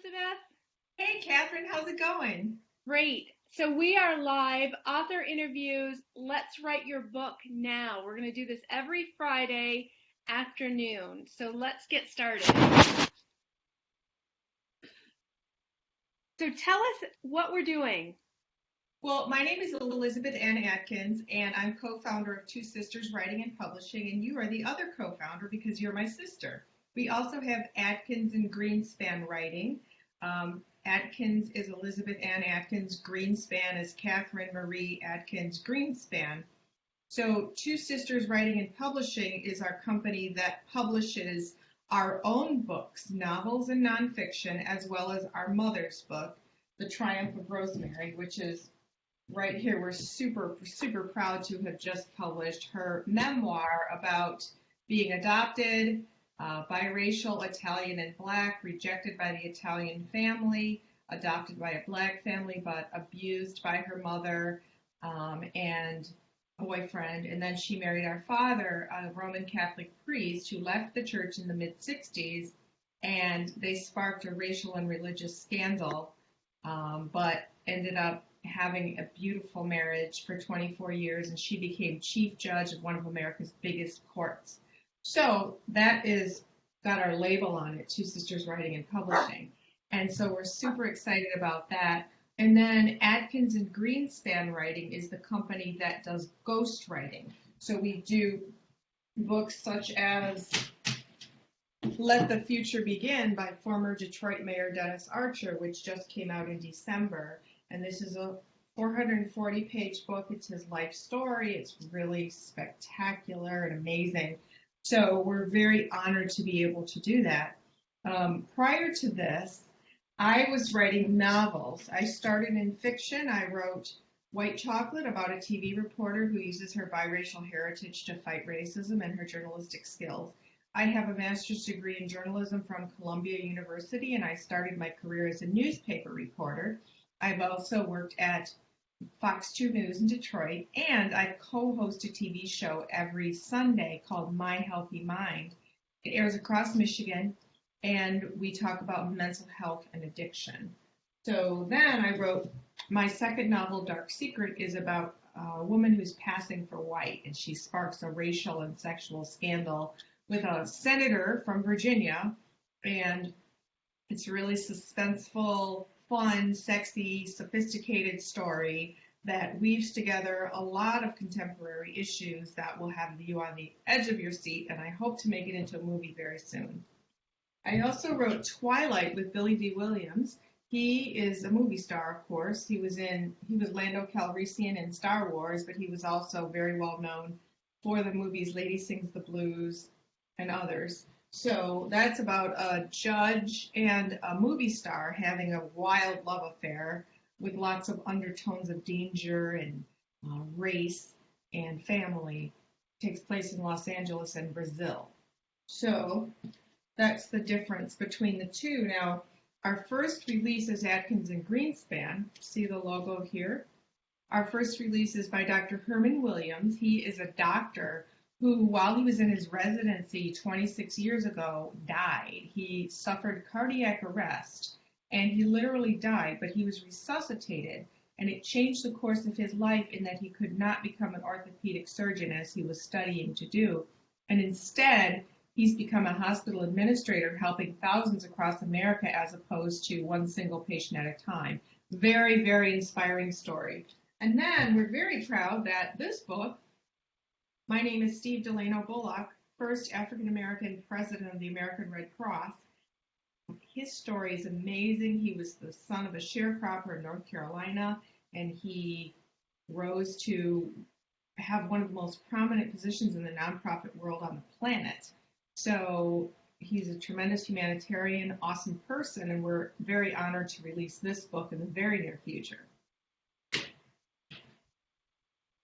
Elizabeth. Hey, Catherine, how's it going? Great. So we are live, author interviews. Let's write your book now. We're going to do this every Friday afternoon. So let's get started. So tell us what we're doing. Well, my name is Elizabeth Ann Atkins, and I'm co-founder of Two Sisters Writing and Publishing, and you are the other co-founder because you're my sister. We also have Atkins and Greenspan Writing. Atkins is Elizabeth Ann Atkins. Greenspan is Catherine Marie Atkins Greenspan. So Two Sisters Writing and Publishing is our company that publishes our own books, novels and nonfiction, as well as our mother's book, The Triumph of Rosemary, which is right here. We're super, super proud to have just published her memoir about being adopted, biracial, Italian and Black, rejected by the Italian family, adopted by a Black family, but abused by her mother and boyfriend. And then she married our father, a Roman Catholic priest who left the church in the mid-60s, and they sparked a racial and religious scandal, but ended up having a beautiful marriage for 24 years, and she became chief judge of one of America's biggest courts. So that is got our label on it, Two Sisters Writing and Publishing. And so we're super excited about that. And then Atkins and Greenspan Writing is the company that does ghostwriting. So we do books such as Let the Future Begin by former Detroit Mayor Dennis Archer, which just came out in December. And this is a 440-page book. It's his life story. It's really spectacular and amazing. So we're very honored to be able to do that. Prior to this, I was writing novels. I started in fiction. I wrote White Chocolate about a TV reporter who uses her biracial heritage to fight racism and her journalistic skills. I have a master's degree in journalism from Columbia University, and I started my career as a newspaper reporter. I've also worked at Fox 2 News in Detroit, and I co-host a TV show every Sunday called My Healthy Mind. It airs across Michigan, and we talk about mental health and addiction. So then I wrote my second novel, Dark Secret, is about a woman who's passing for white, and she sparks a racial and sexual scandal with a senator from Virginia, and it's a really suspenseful, fun, sexy, sophisticated story that weaves together a lot of contemporary issues that will have you on the edge of your seat, and I hope to make it into a movie very soon. I also wrote Twilight with Billy D. Williams. He is a movie star, of course. He was Lando Calrissian in Star Wars, but he was also very well known for the movies Lady Sings the Blues and others. So that's about a judge and a movie star having a wild love affair with lots of undertones of danger and race and family. It takes place in Los Angeles and Brazil. So that's the difference between the two. Now, our first release is Atkins and Greenspan. See the logo here? Our first release is by Dr. Herman Williams. He is a doctor who, while he was in his residency 26 years ago, died. He suffered cardiac arrest, and he literally died, but he was resuscitated, and it changed the course of his life in that he could not become an orthopedic surgeon as he was studying to do, and instead, he's become a hospital administrator helping thousands across America as opposed to one single patient at a time. Very, very inspiring story. And then we're very proud that this book, my name is Steve Delano Bullock, first African-American president of the American Red Cross. His story is amazing. He was the son of a sharecropper in North Carolina, and he rose to have one of the most prominent positions in the nonprofit world on the planet. So he's a tremendous humanitarian, awesome person, and we're very honored to release this book in the very near future.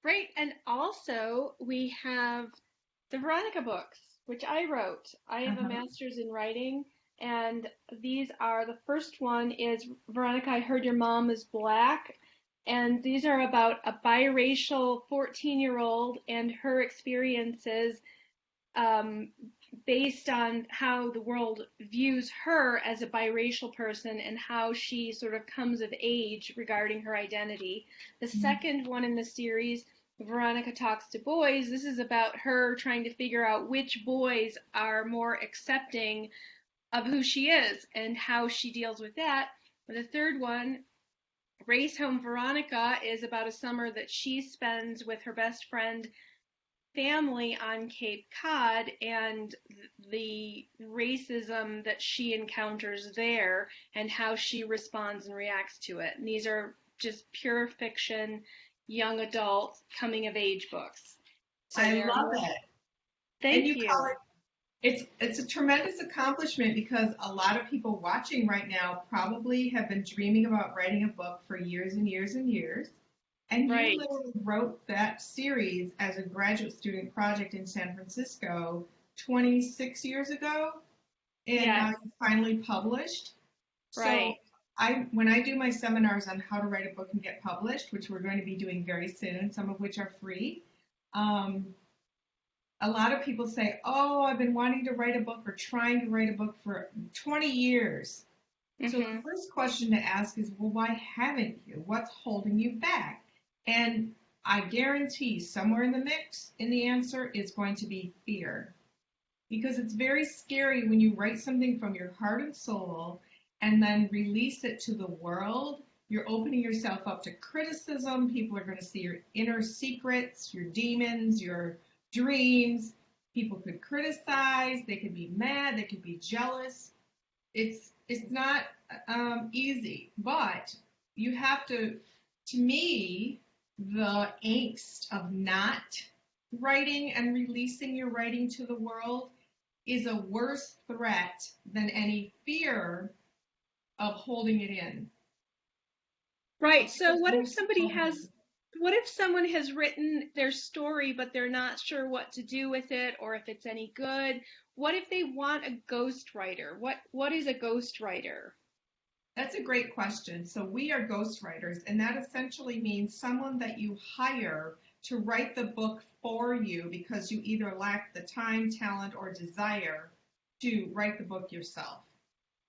Great. And also we have the Veronica Books, which I wrote. I have a master's in writing, and these are, the first one is Veronica, I Heard Your Mom is Black. And these are about a biracial 14-year-old and her experiences um, based on how the world views her as a biracial person and how she sort of comes of age regarding her identity. The second one in the series, Veronica Talks to Boys, this is about her trying to figure out which boys are more accepting of who she is and how she deals with that. The third one, Race Home Veronica, is about a summer that she spends with her best friend family on Cape Cod and the racism that she encounters there and how she responds and reacts to it. And these are just pure fiction, young adult, coming of age books. So I they're love more. it. And Thank you call you. it, it's a tremendous accomplishment because a lot of people watching right now probably have been dreaming about writing a book for years and years and years. And you Right. literally wrote that series as a graduate student project in San Francisco 26 years ago, and now Yes. you finally published. So Right. when I do my seminars on how to write a book and get published, which we're going to be doing very soon, some of which are free, um, a lot of people say, "Oh, I've been wanting to write a book or trying to write a book for 20 years." So the Mhm. first question to ask is, well, why haven't you? What's holding you back? And I guarantee somewhere in the mix, in the answer, is going to be fear. Because it's very scary when you write something from your heart and soul and then release it to the world. You're opening yourself up to criticism. People are going to see your inner secrets, your demons, your dreams. People could criticize, they could be mad, they could be jealous. It's not easy, but you have to me, the angst of not writing and releasing your writing to the world is a worse threat than any fear of holding it in. Right. So Because once you open it, what if someone has written their story but they're not sure what to do with it or if it's any good? What if they want a ghostwriter? What is a ghostwriter? that's a great question. So we are ghostwriters, and that essentially means someone that you hire to write the book for you because you either lack the time, talent, or desire to write the book yourself.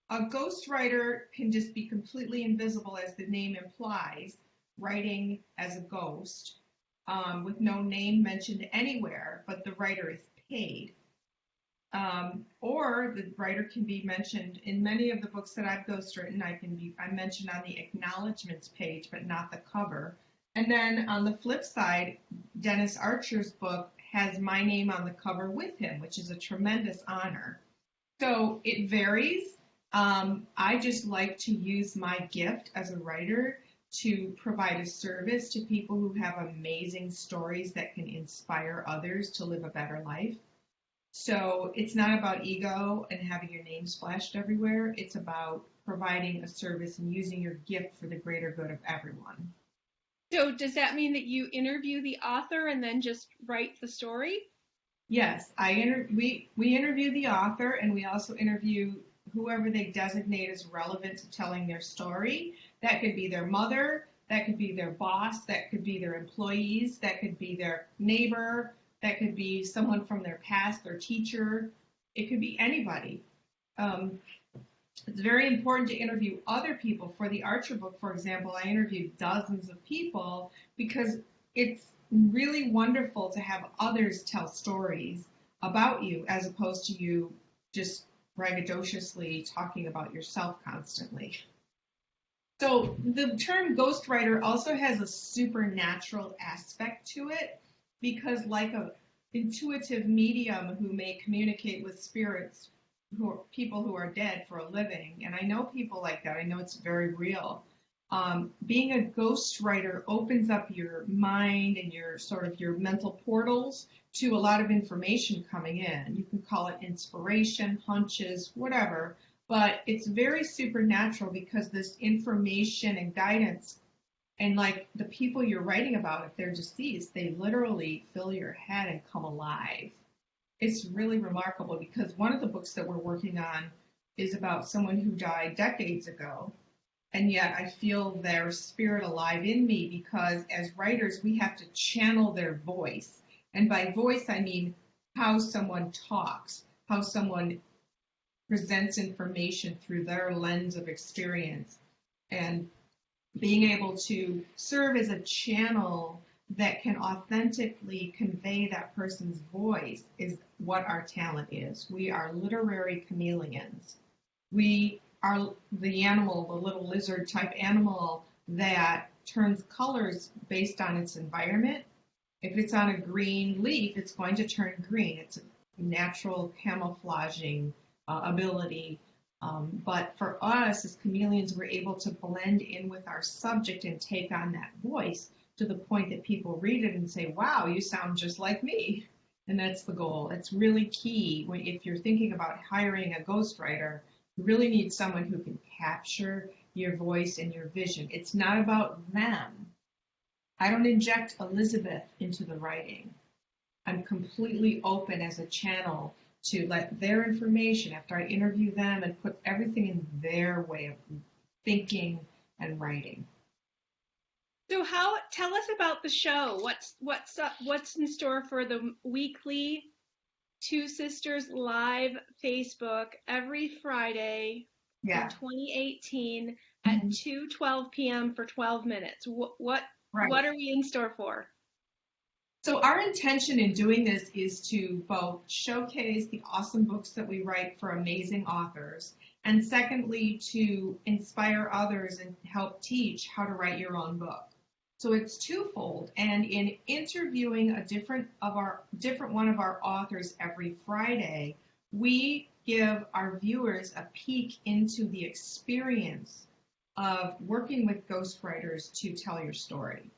A ghostwriter can just be completely invisible, as the name implies, writing as a ghost, with no name mentioned anywhere, but the writer is paid. Or the writer can be mentioned in many of the books that I've ghostwritten. I'm mentioned on the acknowledgments page, but not the cover. And then on the flip side, Dennis Archer's book has my name on the cover with him, which is a tremendous honor. So it varies. I just like to use my gift as a writer to provide a service to people who have amazing stories that can inspire others to live a better life. So it's not about ego and having your name splashed everywhere. It's about providing a service and using your gift for the greater good of everyone. So does that mean that you interview the author and then just write the story? Yes, we interview the author, and we also interview whoever they designate as relevant to telling their story. That could be their mother, that could be their boss, that could be their employees, that could be their neighbor, that could be someone from their past, their teacher. It could be anybody. Um, it's very important to interview other people. For the Archer book, for example, I interviewed dozens of people because it's really wonderful to have others tell stories about you as opposed to you just braggadociously talking about yourself constantly. So the term ghostwriter also has a supernatural aspect to it because like a intuitive medium who may communicate with spirits who are people who are dead for a living, and I know people like that. I know it's very real. Being a ghostwriter opens up your mind and your sort of your mental portals to a lot of information coming in. You can call it inspiration, hunches, whatever, but it's very supernatural because this information and guidance and like the people you're writing about, if they're deceased, they literally fill your head and come alive. It's really remarkable because one of the books that we're working on is about someone who died decades ago. And yet I feel their spirit alive in me because as writers, we have to channel their voice. And by voice, I mean how someone talks, how someone presents information through their lens of experience, and being able to serve as a channel that can authentically convey that person's voice is what our talent is. We are literary chameleons. We are the animal, the little lizard type animal that turns colors based on its environment. If it's on a green leaf, it's going to turn green. It's a natural camouflaging ability. But for us as chameleons, we're able to blend in with our subject and take on that voice to the point that people read it and say, wow, you sound just like me. And that's the goal. It's really key if you're thinking about hiring a ghostwriter, you really need someone who can capture your voice and your vision. It's not about them. I don't inject Elizabeth into the writing. I'm completely open as a channel to let their information, after I interview them, and put everything in their way of thinking and writing. So tell us about the show. What's in store for the weekly Two Sisters live Facebook every Friday in 2018 at 2:12 p.m. for 12 minutes? What are we in store for? So our intention in doing this is to both showcase the awesome books that we write for amazing authors, and secondly, to inspire others and help teach how to write your own book. So it's twofold, and in interviewing a different one of our authors every Friday, we give our viewers a peek into the experience of working with ghostwriters to tell your story.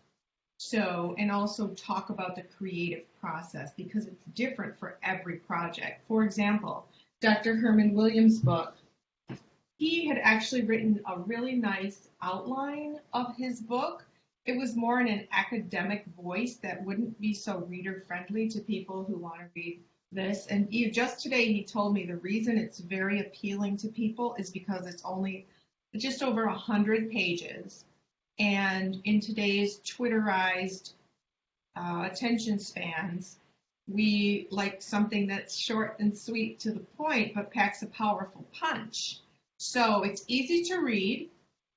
So, and also talk about the creative process because it's different for every project. For example, Dr. Herman Williams' book, he had actually written a really nice outline of his book. It was more in an academic voice that wouldn't be so reader-friendly to people who want to read this. And just today he told me the reason it's very appealing to people is because it's only just over 100 pages. And in today's Twitterized attention spans, we like something that's short and sweet to the point, but packs a powerful punch. So it's easy to read,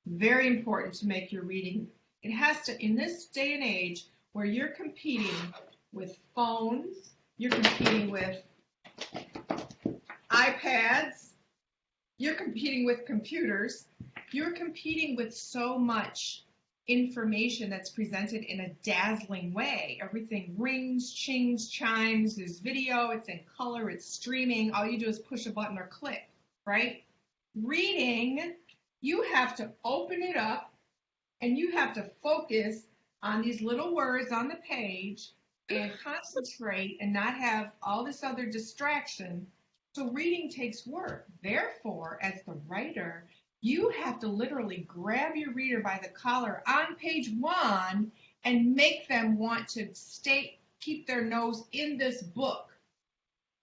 very important to make your reading. It has to, in this day and age where you're competing with phones, you're competing with iPads, you're competing with computers, you're competing with so much information that's presented in a dazzling way. Everything rings, chings, chimes, there's video, it's in color, it's streaming. All you do is push a button or click, right? Reading, you have to open it up and you have to focus on these little words on the page and concentrate and not have all this other distraction. So reading takes work. Therefore, as the writer, you have to literally grab your reader by the collar on page 1 and make them want to keep their nose in this book.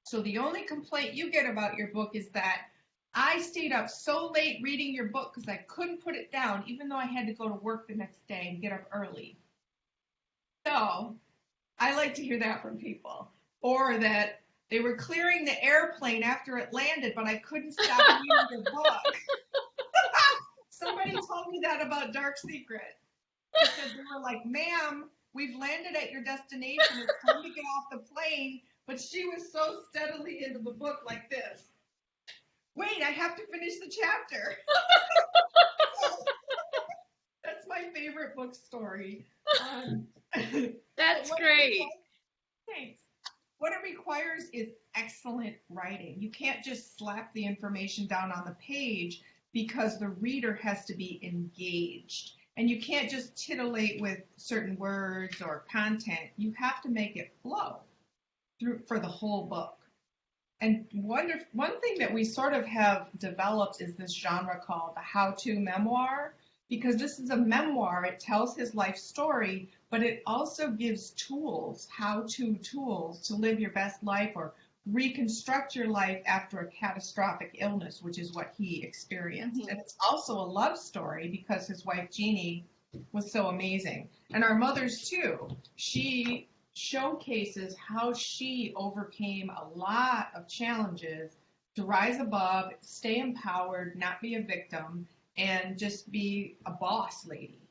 So the only complaint you get about your book is that I stayed up so late reading your book because I couldn't put it down, even though I had to go to work the next day and get up early. So I like to hear that from people. Or that they were clearing the airplane after it landed, but I couldn't stop reading the book. Somebody told me that about Dark Secret. Because they were like, ma'am, we've landed at your destination. It's time to get off the plane. But she was so steadily into the book like this. Wait, I have to finish the chapter. That's my favorite book story. That's great. Thanks. What it requires is excellent writing. You can't just slap the information down on the page because the reader has to be engaged. And you can't just titillate with certain words or content. You have to make it flow for the whole book. And one thing that we sort of have developed is this genre called the how-to memoir, because this is a memoir. It tells his life story, but it also gives tools, how-to tools to live your best life or reconstruct your life after a catastrophic illness, which is what he experienced. Mm-hmm. And it's also a love story because his wife, Jeannie, was so amazing. And our mothers, too. She showcases how she overcame a lot of challenges to rise above, stay empowered, not be a victim, and just be a boss lady.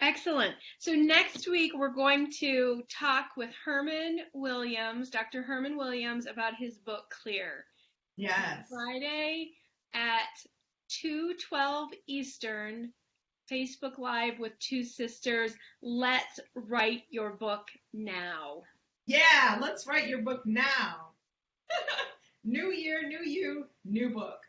Excellent. So next week we're going to talk with Herman Williams, Dr. Herman Williams, about his book Clear. Yes. Friday at 2:12 Eastern, Facebook Live with Two Sisters. Let's write your book now. Yeah, let's write your book now. New year, new you, new book.